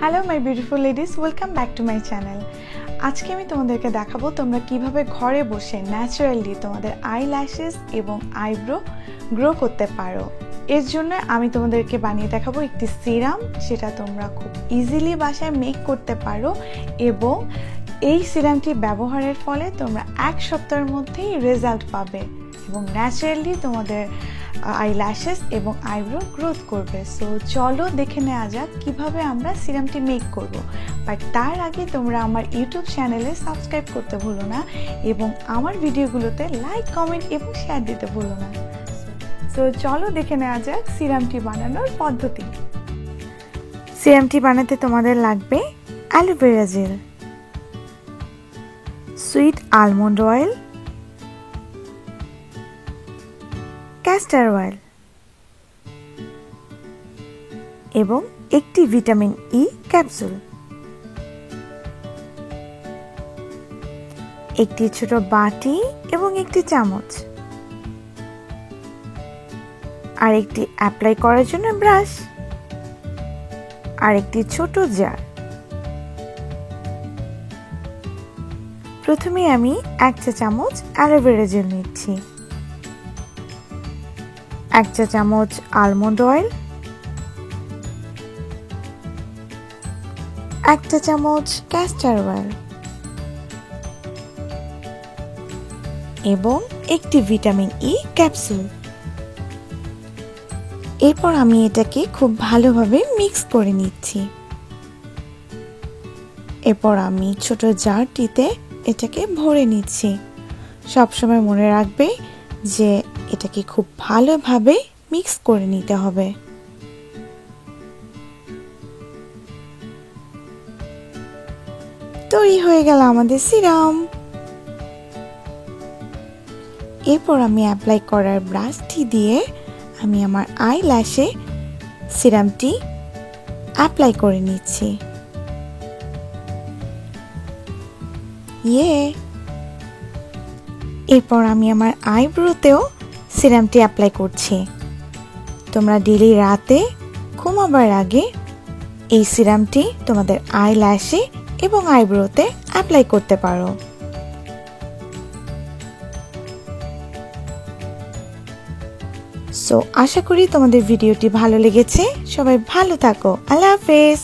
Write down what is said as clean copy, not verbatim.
Hello my beautiful ladies, welcome back to my channel. আজকে আমি তোমাদেরকে দেখাবো তোমরা কিভাবে ঘরে বসে ন্যাচারালি তোমাদের আই ল্যাশেস এবং আইব্রো গ্রো করতে পারো। এর জন্য আমি তোমাদেরকে বানিয়ে দেখাবো একটি সিরাম, সেটা তোমরা খুব ইজিলি বাসায় মেক করতে পারো এবং এই সিরামটি ব্যবহারের ফলে তোমরা এক সপ্তাহের মধ্যেই রেজাল্ট পাবে এবং ন্যাচারালি তোমাদের আই ল্যাশেস এবং আইব্রো গ্রোথ করবে। সো চলো দেখে নেওয়া যাক কীভাবে আমরা সিরামটি মেক করব। বাট তার আগে তোমরা আমার ইউটিউব চ্যানেলে সাবস্ক্রাইব করতে ভুলো না এবং আমার ভিডিওগুলোতে লাইক, কমেন্ট এবং শেয়ার দিতে ভুলো না। সো চলো দেখে নেওয়া যাক সিরামটি বানানোর পদ্ধতি। সিরামটি বানাতে তোমাদের লাগবে aloe vera gel, sweet almond oil, castor oil এবং একটি ভিটামিন ই ক্যাপসুল। একটি ছোট বাটি এবং একটি চামচ, আর একটি অ্যাপ্লাই করার জন্য ব্রাশ, আর একটি ছোট জার। প্রথমে আমি 1 চা চামচ অ্যালোভেরা জেল নিচ্ছি, 1 চা চামচ আলমন্ড অয়েল, 1 চা চামচ ক্যাস্টর অয়েল এবং একটি ভিটামিন ই ক্যাপসুল। এরপর আমি এটাকে খুব ভালোভাবে মিক্স করে নিচ্ছি। এরপর আমি ছোট জারটিতে এটাকে ভরে নিচ্ছি। সবসময় মনে রাখবে যে এটাকে খুব ভালোভাবে মিক্স করে নিতে হবে। তৈরি হয়ে গেল আমাদের সিরাম। এরপর আমি অ্যাপ্লাই করার ব্রাশটি দিয়ে আমি আমার আই ল্যাশে সিরামটি অ্যাপ্লাই করে নিচ্ছি। এরপর আমি আমার আইব্রোতেও সিরামটি অ্যাপ্লাই করছি। তোমরা ডেইলি রাতে ঘুমাবার আগে এই সিরামটি তোমাদের আই ল্যাশে এবং আইব্রোতে অ্যাপ্লাই করতে পারো। সো আশা করি তোমাদের ভিডিওটি ভালো লেগেছে। সবাই ভালো থাকো। আল্লাহ হাফেজ।